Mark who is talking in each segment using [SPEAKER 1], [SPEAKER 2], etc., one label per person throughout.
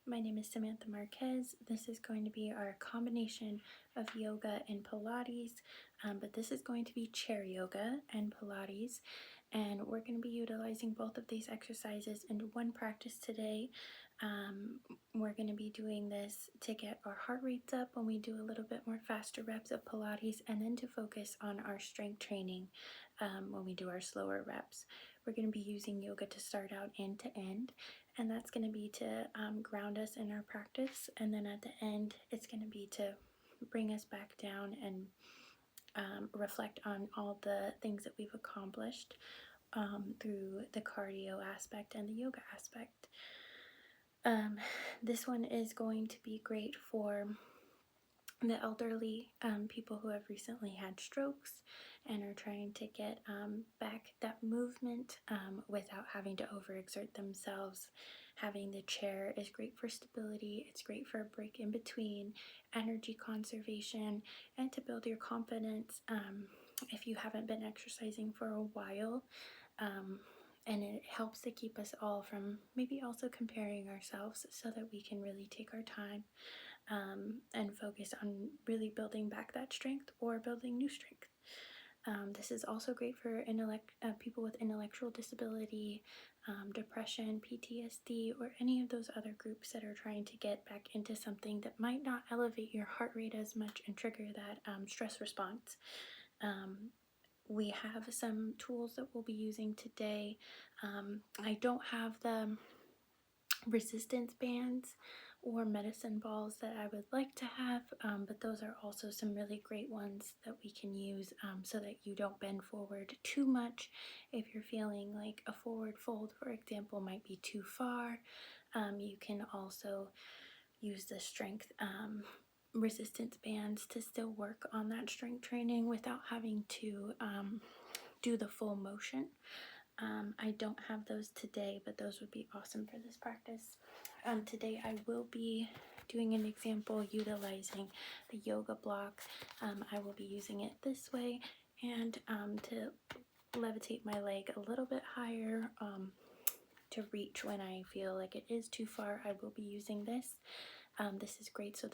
[SPEAKER 1] My name is Samantha Marquez. This is going to be our combination of yoga and Pilates, but this is going to be chair yoga and Pilates, and we're going to be utilizing both of these exercises in one practice today. We're going to be doing this to get our heart rates up when we do a little bit more faster reps of Pilates, and then to focus on our strength training when we do our slower reps. We're going to be using yoga to start out end to end, and that's going to be to ground us in our practice, and then at the end it's going to be to bring us back down and reflect on all the things that we've accomplished through the cardio aspect and the yoga aspect. This one is going to be great for the elderly, people who have recently had strokes and are trying to get back that movement without having to overexert themselves. Having the chair is great for stability, it's great for a break in between, energy conservation, and to build your confidence if you haven't been exercising for a while. And it helps to keep us all from maybe also comparing ourselves, so that we can really take our time and focus on really building back that strength or building new strength. This is also great for people with intellectual disability, depression, PTSD, or any of those other groups that are trying to get back into something that might not elevate your heart rate as much and trigger that stress response. We have some tools that we'll be using today. I don't have the resistance bands or medicine balls that I would like to have, but those are also some really great ones that we can use so that you don't bend forward too much. If you're feeling like a forward fold, for example, might be too far, you can also use the strength resistance bands to still work on that strength training without having to do the full motion. I don't have those today, but those would be awesome for this practice. Today I will be doing an example utilizing the yoga block. I will be using it this way, and to levitate my leg a little bit higher to reach when I feel like it is too far. I will be using this. This is great, so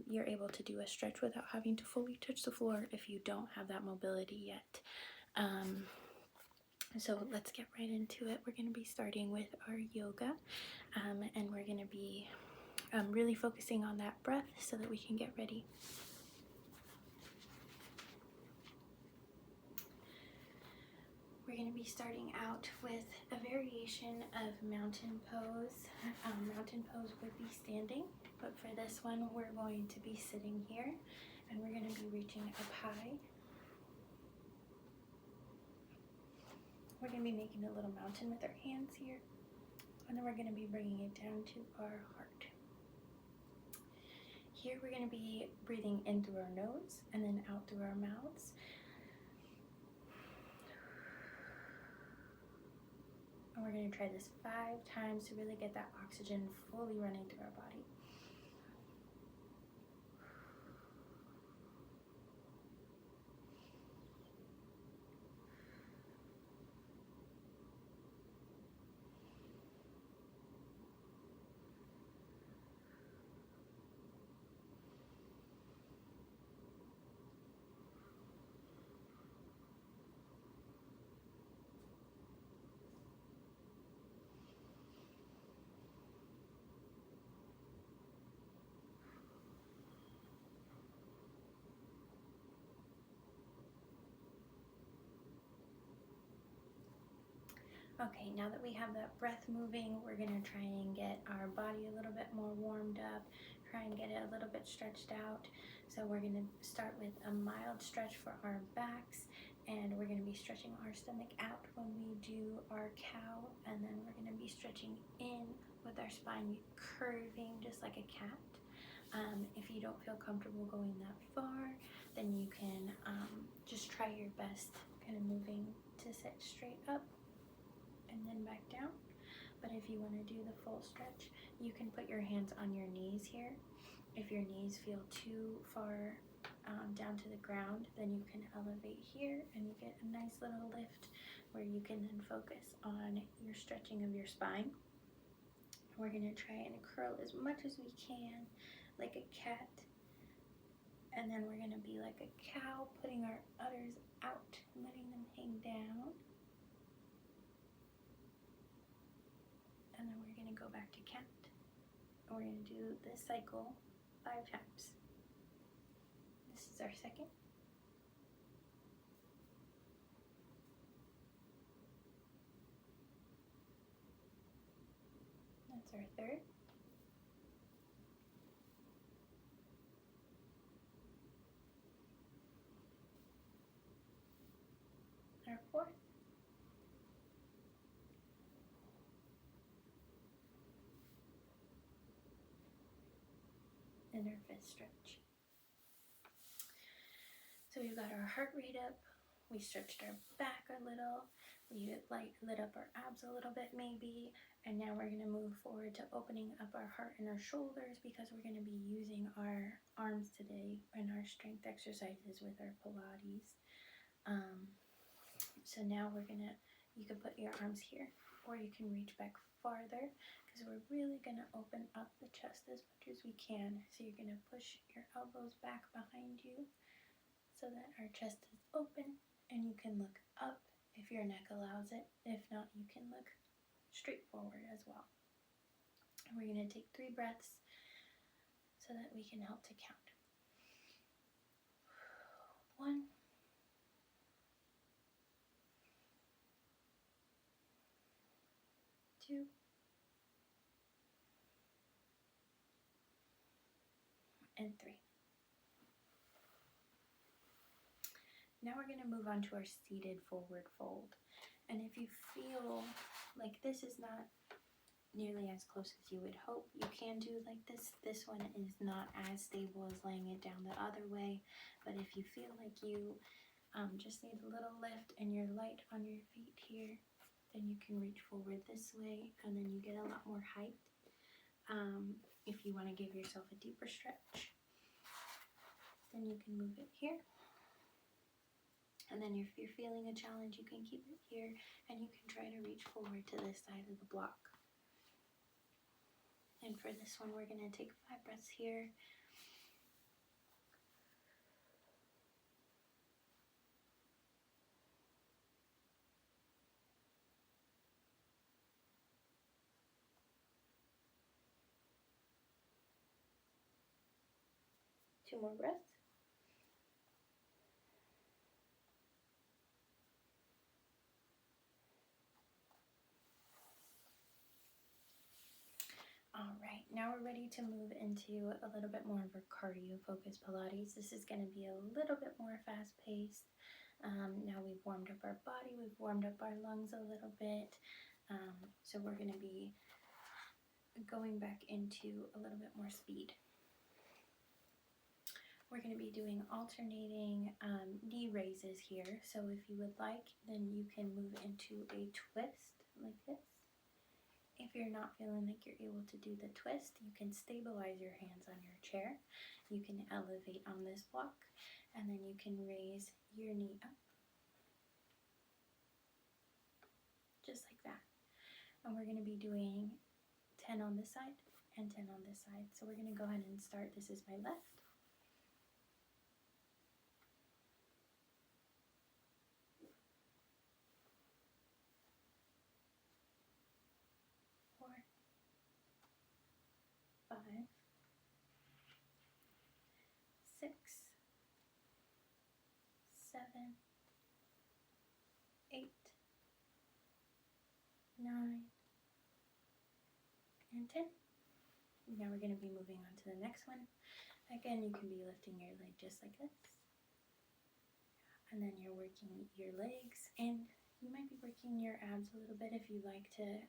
[SPEAKER 1] you're able to do a stretch without having to fully touch the floor if you don't have that mobility yet. So let's get right into it. We're going to be starting with our yoga, and we're going to be really focusing on that breath so that we can get ready. We're going to be starting out with a variation of mountain pose. Mountain pose would be standing, but for this one we're going to be sitting here, and we're going to be reaching up high. We're going to be making a little mountain with our hands here, and then we're going to be bringing it down to our heart. Here we're going to be breathing in through our nose and then out through our mouths. And we're going to try this 5 times to really get that oxygen fully running through our body. Okay, now that we have that breath moving, we're going to try and get our body a little bit more warmed up, try and get it a little bit stretched out. So we're going to start with a mild stretch for our backs, and we're going to be stretching our stomach out when we do our cow, and then we're going to be stretching in with our spine curving just like a cat. If you don't feel comfortable going that far, then you can just try your best kind of moving to sit straight up and then back down. But if you want to do the full stretch, you can put your hands on your knees here. If your knees feel too far down to the ground, then you can elevate here and you get a nice little lift where you can then focus on your stretching of your spine. We're going to try and curl as much as we can, like a cat. And then we're going to be like a cow, putting our udders out, letting them hang down. And then we're going to go back to cat. And we're going to do this cycle 5 times. This is our second. That's our third. Our fourth. And our fifth stretch. So we've got our heart rate up. We stretched our back a little. We lit up our abs a little bit maybe. And now we're going to move forward to opening up our heart and our shoulders, because we're going to be using our arms today in our strength exercises with our Pilates. So now you can put your arms here, or you can reach back farther, because we're really going to open up the chest as much as we can. So you're going to push your elbows back behind you so that our chest is open, and you can look up if your neck allows it. If not, you can look straight forward as well. And we're going to take 3 breaths so that we can help to count. 1, 2, and 3. Now we're going to move on to our seated forward fold. And if you feel like this is not nearly as close as you would hope, you can do like this. This one is not as stable as laying it down the other way. But if you feel like you just need a little lift and you're light on your feet here, then you can reach forward this way, and then you get a lot more height. If you want to give yourself a deeper stretch, then you can move it here. And then if you're feeling a challenge, you can keep it here, and you can try to reach forward to this side of the block. And for this one, we're going to take 5 breaths here. Two more breaths. All right, now we're ready to move into a little bit more of a cardio-focused Pilates. This is going to be a little bit more fast-paced. Now we've warmed up our body, we've warmed up our lungs a little bit. So we're going to be going back into a little bit more speed. We're going to be doing alternating knee raises here. So if you would like, then you can move into a twist like this. If you're not feeling like you're able to do the twist, you can stabilize your hands on your chair. You can elevate on this block, and then you can raise your knee up. Just like that. And we're going to be doing 10 on this side and 10 on this side. So we're going to go ahead and start. This is my left. 4, 5, 6, 7, 8, 9, and 10. Now we're going to be moving on to the next one. Again, you can be lifting your leg just like this. And then you're working your legs, and you might be working your abs a little bit. If you like to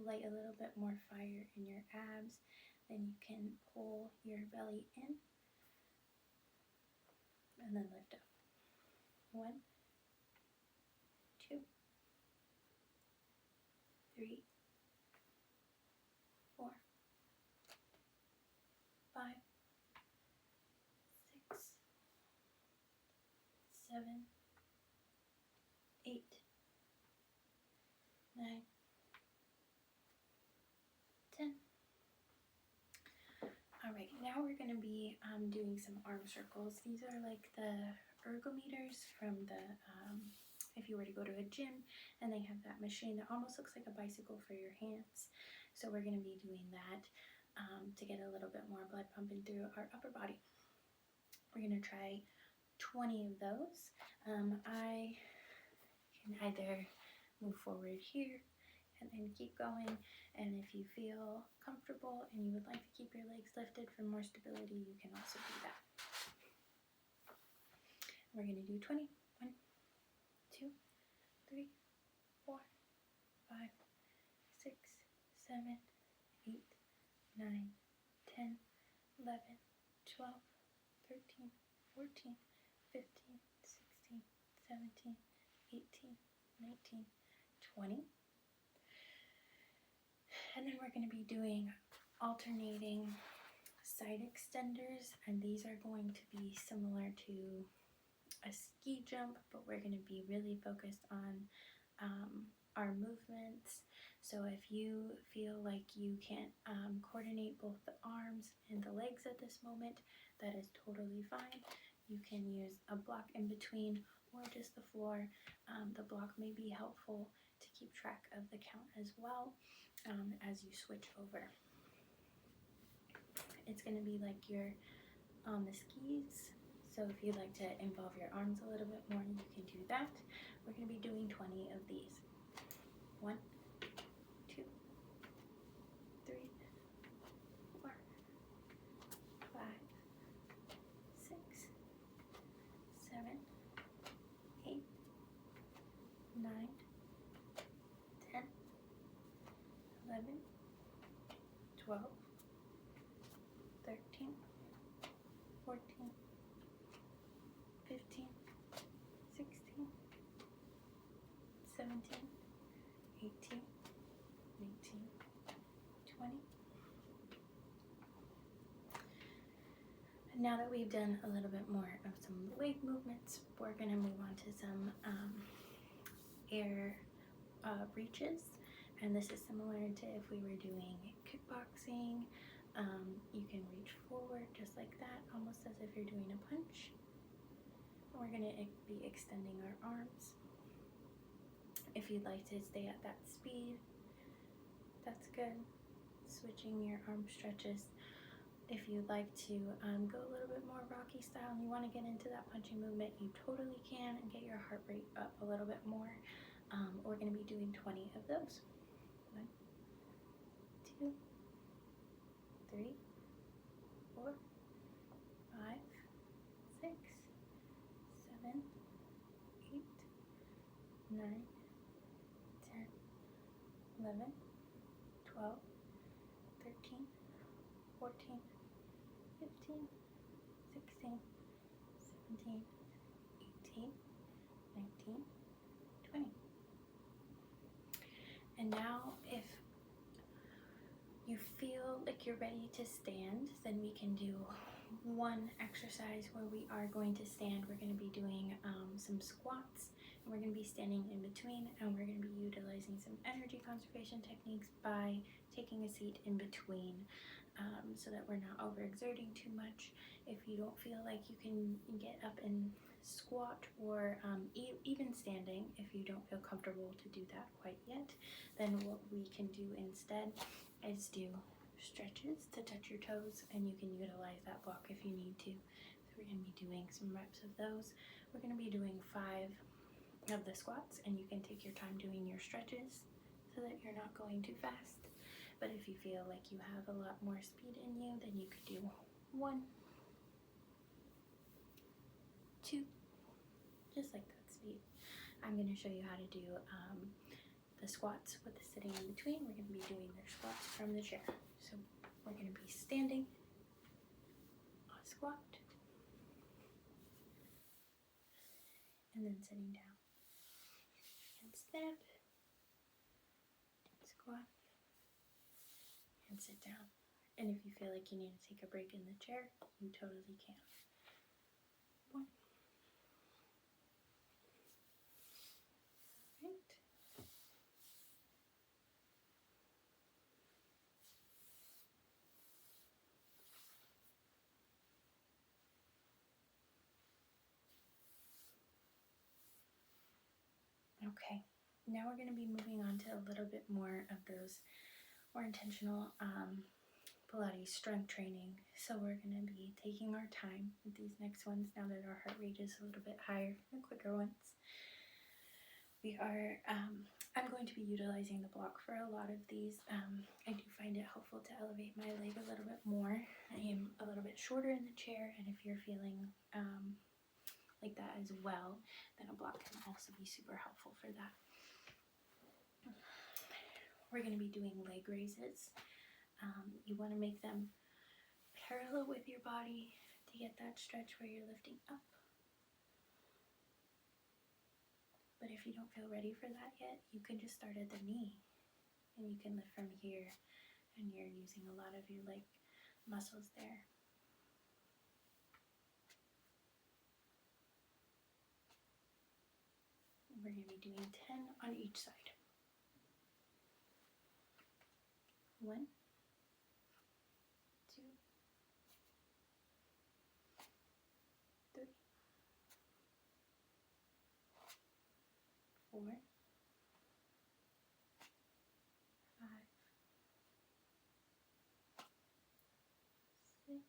[SPEAKER 1] light a little bit more fire in your abs, then you can pull your belly in and then lift up. 1, 2, 3, 4, 5, 6, 7, 8, 9, 10. Now we're going to be doing some arm circles. These are like the ergometers from the, if you were to go to a gym and they have that machine that almost looks like a bicycle for your hands. So we're going to be doing that to get a little bit more blood pumping through our upper body. We're going to try 20 of those. I can either move forward here and then keep going, and if you feel comfortable and you would like to keep your legs lifted for more stability, you can also do that. We're going to do 20. 1, 2, 3, 4, 5, 6, 7, 8, 9, 10, 11, 12, 13, 14, 15, 16, 17, 18, 19, 20. And then we're going to be doing alternating side extenders, and these are going to be similar to a ski jump, but we're going to be really focused on our movements. So if you feel like you can't coordinate both the arms and the legs at this moment, that is totally fine. You can use a block in between or just the floor. The block may be helpful to keep track of the count as well as you switch over. It's going to be like you're on the skis. So if you'd like to involve your arms a little bit more, you can do that. We're going to be doing 20 of these. 1, 2, 3, 4, 5, 6, 7, 8, 9, 10, 11, 12, 13, 14, 15, 16, 17, 18, 19, 20. And now that we've done a little bit more of some leg movements, we're going to move on to some air reaches. And this is similar to if we were doing kickboxing. You can reach forward just like that, almost as if you're doing a punch. We're going to be extending our arms. If you'd like to stay at that speed, that's good. Switching your arm stretches. If you'd like to go a little bit more Rocky style and you want to get into that punching movement, you totally can, and get your heart rate up a little bit more. We're going to be doing 20 of those. 1, 2, 3, 4, 5, 6, 7, 8, 9, 10, 11, 12, 13, 14, 15, 16, 17, 18, 19, 20. And now if you feel like you're ready to stand, then we can do one exercise where we are going to stand. We're going to be doing some squats, and we're going to be standing in between, and we're going to be utilizing some energy conservation techniques by taking a seat in between so that we're not overexerting too much. If you don't feel like you can get up and squat, or even standing, if you don't feel comfortable to do that quite yet, then what we can do instead is do stretches to touch your toes, and you can utilize that block if you need to. So we're going to be doing some reps of those. We're going to be doing 5 of the squats, and you can take your time doing your stretches so that you're not going too fast. But if you feel like you have a lot more speed in you, then you could do 1, 2, just like that speed. I'm going to show you how to do the squats with the sitting in between. We're going to be doing their squats from the chair. So we're going to be standing, a squat, and then sitting down. And stand, squat, and sit down. And if you feel like you need to take a break in the chair, you totally can. 1. Right. Okay, now we're going to be moving on to a little bit more of those more intentional Pilates strength training. So we're going to be taking our time with these next ones now that our heart rate is a little bit higher, the quicker ones. I'm going to be utilizing the block for a lot of these. I do find it helpful to elevate my leg a little bit more. I am a little bit shorter in the chair, and if you're feeling like that as well, then a block can also be super helpful for that. We're going to be doing leg raises. You want to make them parallel with your body to get that stretch where you're lifting up. But if you don't feel ready for that yet, you can just start at the knee and you can lift from here, and you're using a lot of your leg muscles there. And we're going to be doing 10 on each side. 1, 2, 3, 4, 5, 6,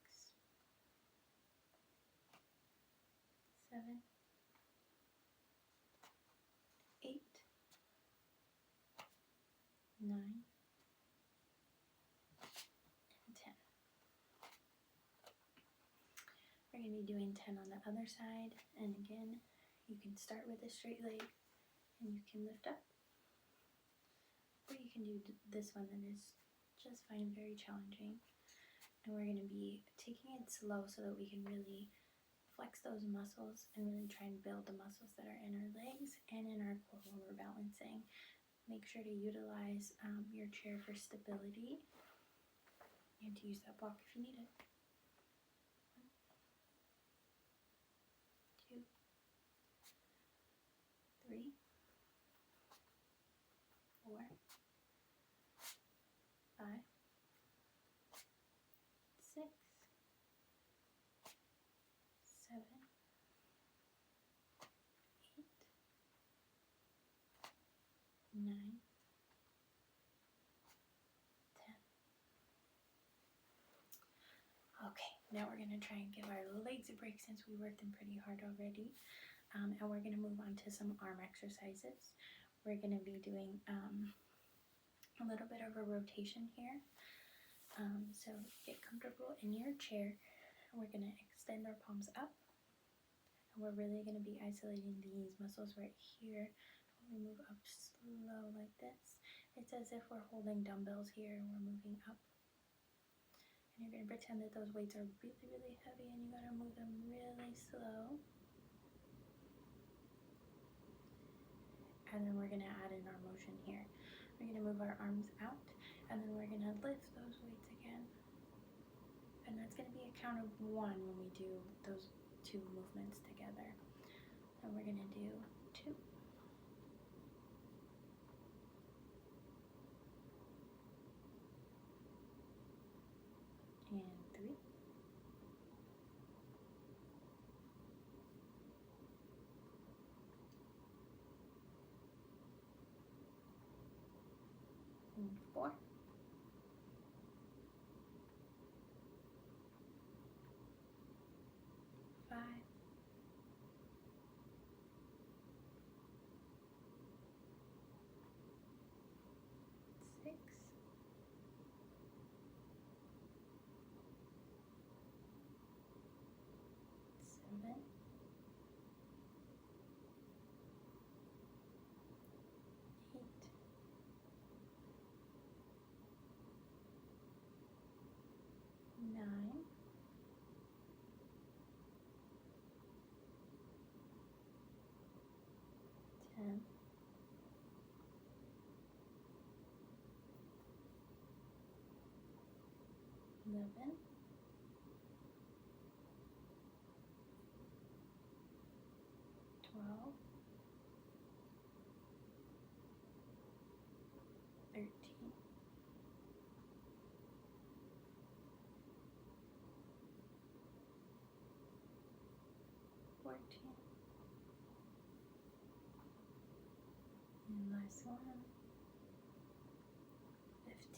[SPEAKER 1] 7, 8, 9, and 10. We're going to be doing 10 on the other side, and again, you can start with a straight leg and you can lift up, or you can do this one that is just fine, very challenging. And we're going to be taking it slow so that we can really flex those muscles and really try and build the muscles that are in our legs and in our core when we're balancing. Make sure to utilize your chair for stability and to use that block if you need it. 1, 2, 3, 4, 5, 6, 7, 8, 9, 10. Okay, now we're going to try and give our legs a break since we worked them pretty hard already. And we're going to move on to some arm exercises. We're going to be doing a little bit of a rotation here. So get comfortable in your chair. We're going to extend our palms up. And we're really going to be isolating these muscles right here. We move up slow like this. It's as if we're holding dumbbells here and we're moving up. And you're going to pretend that those weights are really, really heavy and you got to move them really slow. And then we're going to add in our motion here. We're going to move our arms out, and then we're going to lift those weights again. And that's going to be a count of 1 when we do those 2 movements together. And we're going to do 2. And 3. And 4. 5. 6. 7. 8. 9. 10. 11. 12. 13. 14. Last one. 15.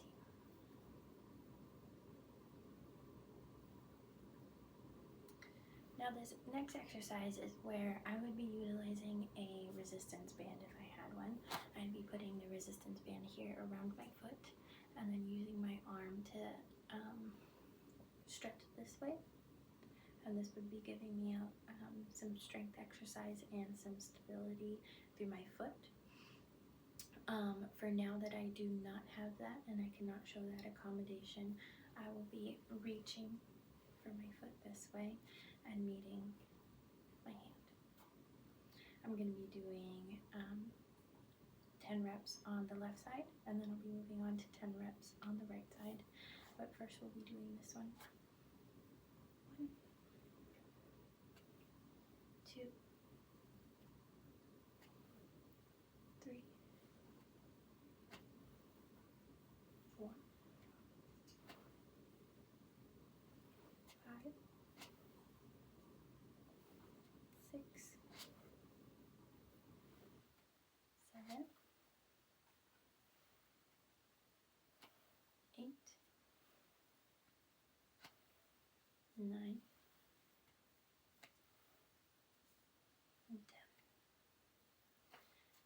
[SPEAKER 1] Now this next exercise is where I would be utilizing a resistance band if I had one. I'd be putting the resistance band here around my foot and then using my arm to stretch this way. And this would be giving me some strength exercise and some stability through my foot. For now that I do not have that and I cannot show that accommodation, I will be reaching for my foot this way and meeting my hand. I'm going to be doing 10 reps on the left side, and then I'll be moving on to 10 reps on the right side. But first we'll be doing this one. 1, 2, 3, 4, 5, 6, 7, 8, 9, and 10.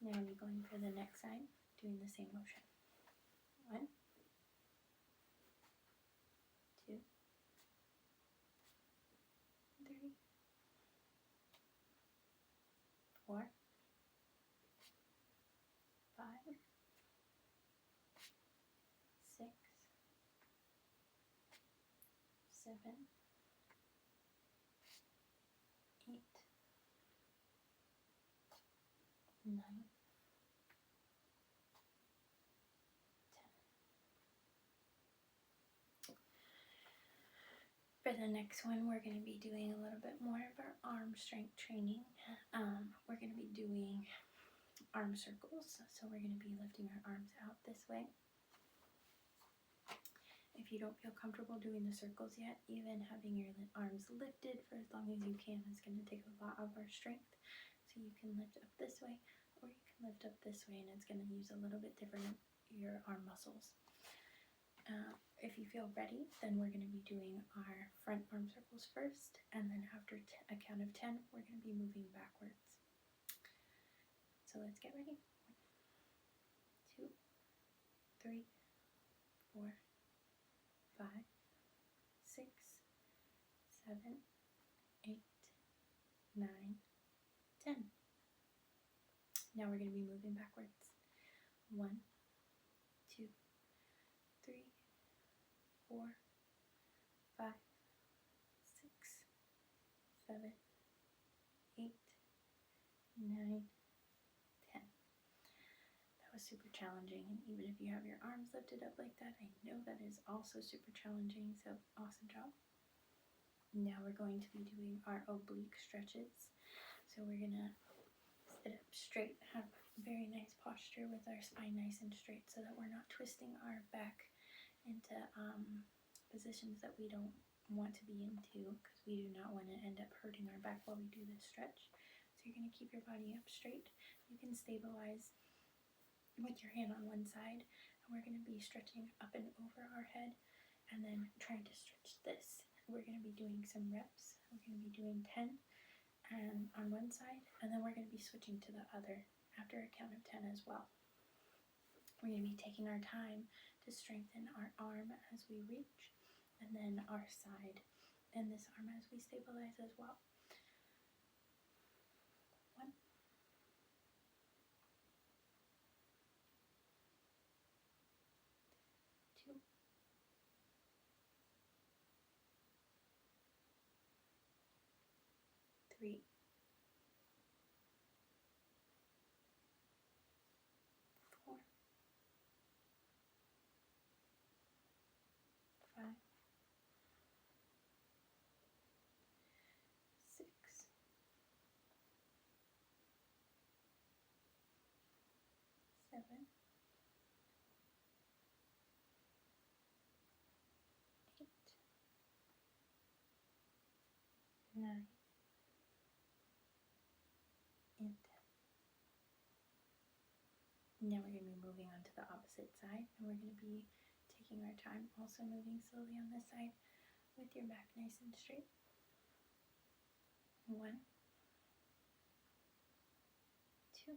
[SPEAKER 1] Now I'll be going for the next side, doing the same motion. 1, 2, 3, 4, 5, 6, 7, 8, 9, 10. For the next one, we're going to be doing a little bit more of our arm strength training. We're going to be doing arm circles. So we're going to be lifting our arms out this way. If you don't feel comfortable doing the circles yet, even having your arms lifted for as long as you can is going to take a lot of our strength. So you can lift up this way, or you can lift up this way, and it's going to use a little bit different your arm muscles. If you feel ready, then we're going to be doing our front arm circles first, and then after a count of 10, we're going to be moving backwards. So let's get ready. 1, 2, 3, 4, 5, 6, 7, 8, 9, 10. Now we're going to be moving backwards. 1, 2, 3, 4, 5, 6, 7, 8, 9, 10. That was super challenging, and even if you have your arms lifted up like that, I know that is also super challenging, so awesome job. Now we're going to be doing our oblique stretches. So we're going to sit up straight, have very nice posture with our spine nice and straight so that we're not twisting our back into positions that we don't want to be into, because we do not want to end up hurting our back while we do this stretch. So you're going to keep your body up straight. You can stabilize with your hand on one side, and we're going to be stretching up and over our head and then trying to stretch this. We're going to be doing some reps. We're going to be doing 10 and on one side, and then we're going to be switching to the other after a count of 10 as well. We're going to be taking our time to strengthen our arm as we reach, and then our side and this arm as we stabilize as well. 1, 2, 3, 4, 5, 6, 7, 8, 9, and 10. Now we're going to be moving on to the opposite side, and we're going to be taking our time, also moving slowly on this side with your back nice and straight. 1, 2,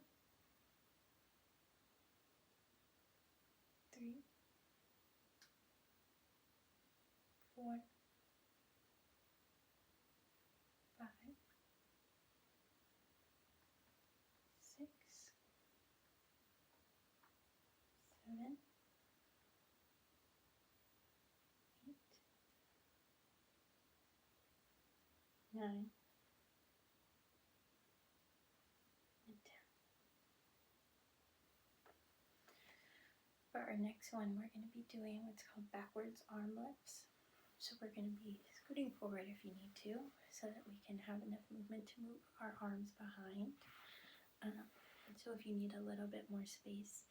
[SPEAKER 1] 3, 4, 5, 6, 7, 8, 9, and 10. For our next one, we're going to be doing what's called backwards arm lifts. So we're going to be scooting forward if you need to, so that we can have enough movement to move our arms behind. So if you need a little bit more space,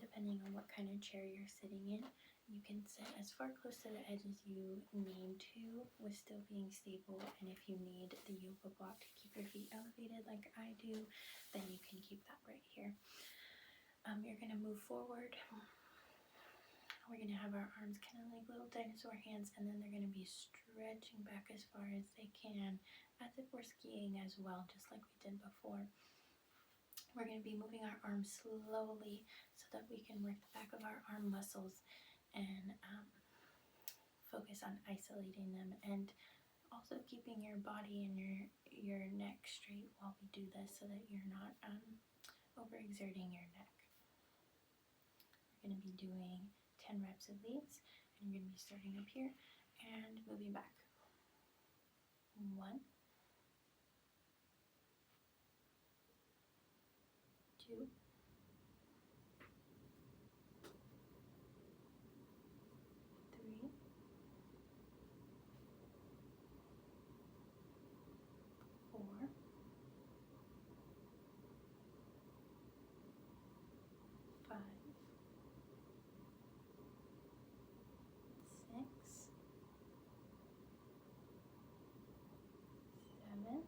[SPEAKER 1] depending on what kind of chair you're sitting in, you can sit as far close to the edge as you need to with still being stable. And if you need the yoga block to keep your feet elevated like I do, then you can keep that right here. You're going to move forward. We're going to have our arms kind of like little dinosaur hands, and then they're going to be stretching back as far as they can, as if we're skiing as well, just like we did before. We're going to be moving our arms slowly so that we can work the back of our arm muscles and focus on isolating them, and also keeping your body and your neck straight while we do this, so that you're not overexerting your neck. We're going to be doing 10 reps of these, and you're going to be starting up here and moving back. 1, 2, 3, 4, 5, 6, 7, 8,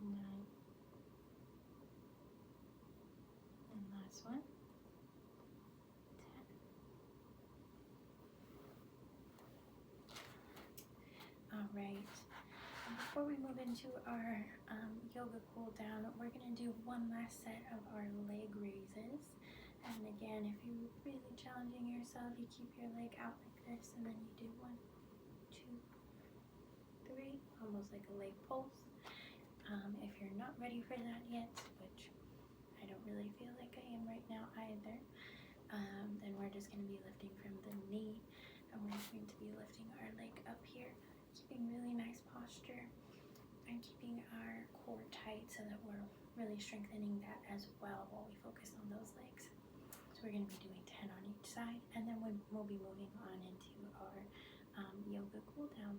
[SPEAKER 1] 9, and last one, 10. All right. Before we move into our yoga cool down, we're going to do one last set of our leg raises. And again, if you're really challenging yourself, you keep your leg out like this, and then you do 1, 2, 3, almost like a leg pulse. If you're not ready for that yet, which I don't really feel like I am right now either, then we're just going to be lifting from the knee, and we're going to be lifting our leg up here, keeping really nice posture and keeping our core tight so that we're really strengthening that as well while we focus on those legs. So we're going to be doing 10 on each side, and then we'll be moving on into our yoga cool down.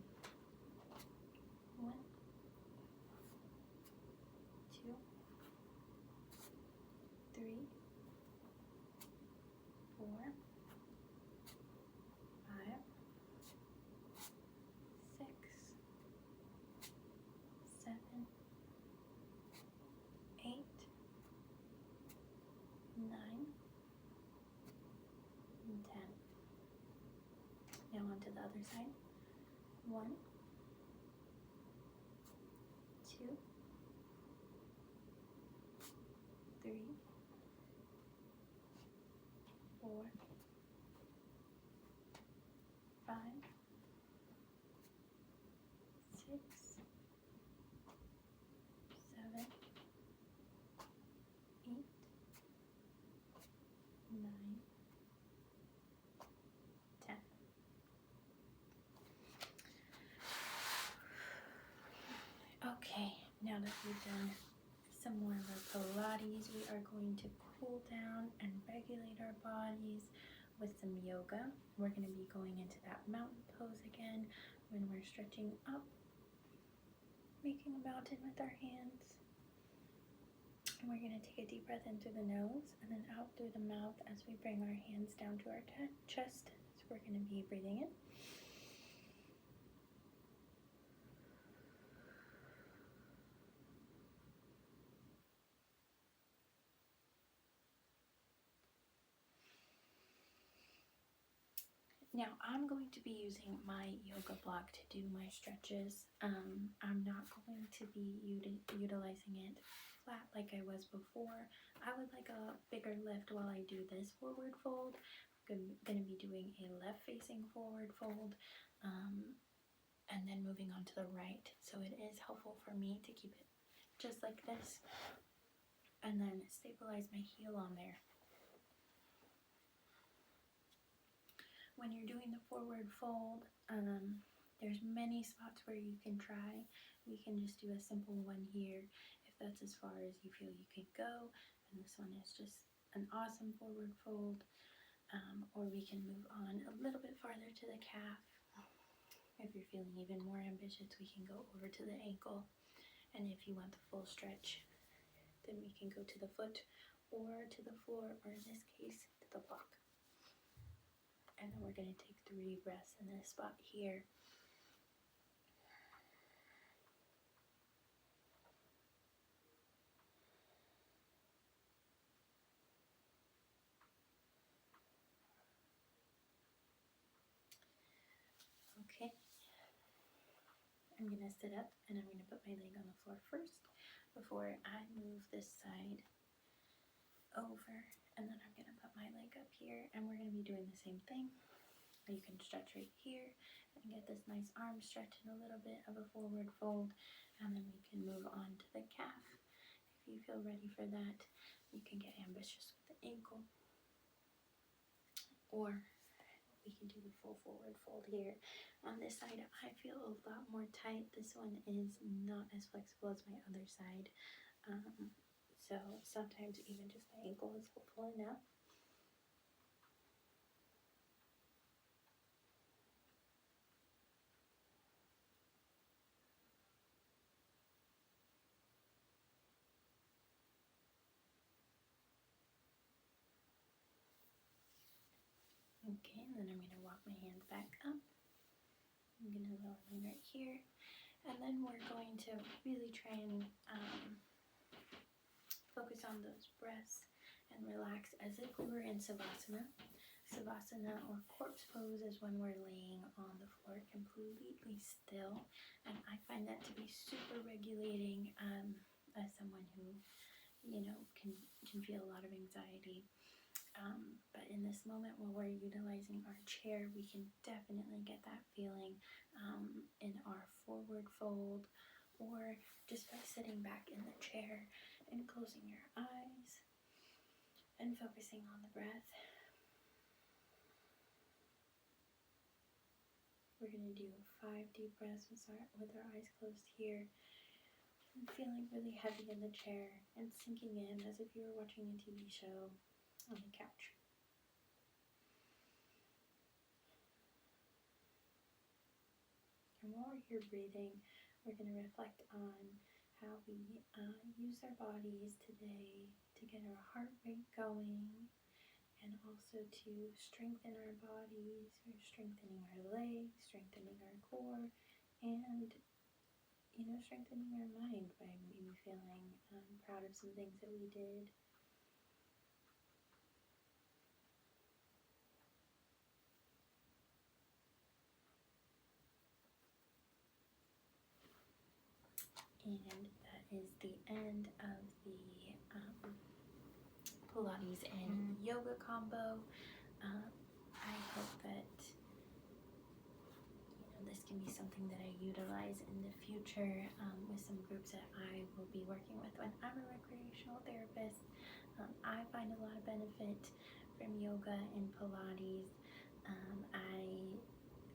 [SPEAKER 1] 1, 2, 3, 4, 5, 6, 7, 8, 9, and 10. Now on to the other side. 1, 2, 3, 4, 5, 6, 7, 8, 9, 10. Okay, now that we've done some more of our Pilates, we are going to cool down and regulate our bodies with some yoga. We're going to be going into that mountain pose again when we're stretching up, making a mountain with our hands. And we're going to take a deep breath in through the nose and then out through the mouth as we bring our hands down to our chest. So we're going to be breathing in Now I'm going to be using my yoga block to do my stretches. I'm not going to be utilizing it flat like I was before. I would like a bigger lift while I do this forward fold. I'm going to be doing a left facing forward fold, and then moving on to the right. So it is helpful for me to keep it just like this and then stabilize my heel on there. When you're doing the forward fold, there's many spots where you can try. We can just do a simple one here if that's as far as you feel you can go, and this one is just an awesome forward fold. Or we can move on a little bit farther to the calf. If you're feeling even more ambitious, we can go over to the ankle, and if you want the full stretch, then we can go to the foot or to the floor, or in this case to the block. And then we're going to take 3 breaths in this spot here. Okay, I'm going to sit up and I'm going to put my leg on the floor first before I move this side over, and then I'm going to put my leg up here, and we're going to be doing the same thing. You can stretch right here and get this nice arm stretch and a little bit of a forward fold, and then we can move on to the calf. If you feel ready for that, you can get ambitious with the ankle, or we can do the full forward fold here. On this side, I feel a lot more tight. This one is not as flexible as my other side. So sometimes even just the ankle is helpful enough. Okay, and then I'm going to walk my hands back up. I'm going to lower mine right here. And then we're going to really try and focus on those breaths and relax as if we were in Savasana. Savasana, or corpse pose, is when we're laying on the floor completely still. And I find that to be super regulating as someone who, can feel a lot of anxiety. But in this moment while we're utilizing our chair, we can definitely get that feeling in our forward fold, or just by sitting back in the chair and closing your eyes and focusing on the breath. We're going to do 5 deep breaths with our eyes closed here, and feeling really heavy in the chair and sinking in as if you were watching a TV show on the couch. And while we're here breathing, we're going to reflect on how we use our bodies today to get our heart rate going, and also to strengthen our bodies. We're strengthening our legs, strengthening our core, and strengthening our mind by maybe feeling proud of some things that we did. And that is the end of the Pilates and yoga combo. I hope that this can be something that I utilize in the future with some groups that I will be working with when I'm a recreational therapist. I find a lot of benefit from yoga and Pilates. I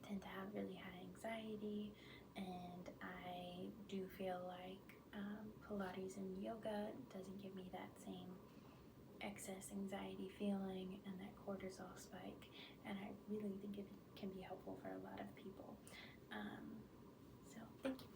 [SPEAKER 1] tend to have really high anxiety, and I do feel like Pilates and yoga doesn't give me that same excess anxiety feeling and that cortisol spike, and I really think it can be helpful for a lot of people. So thank you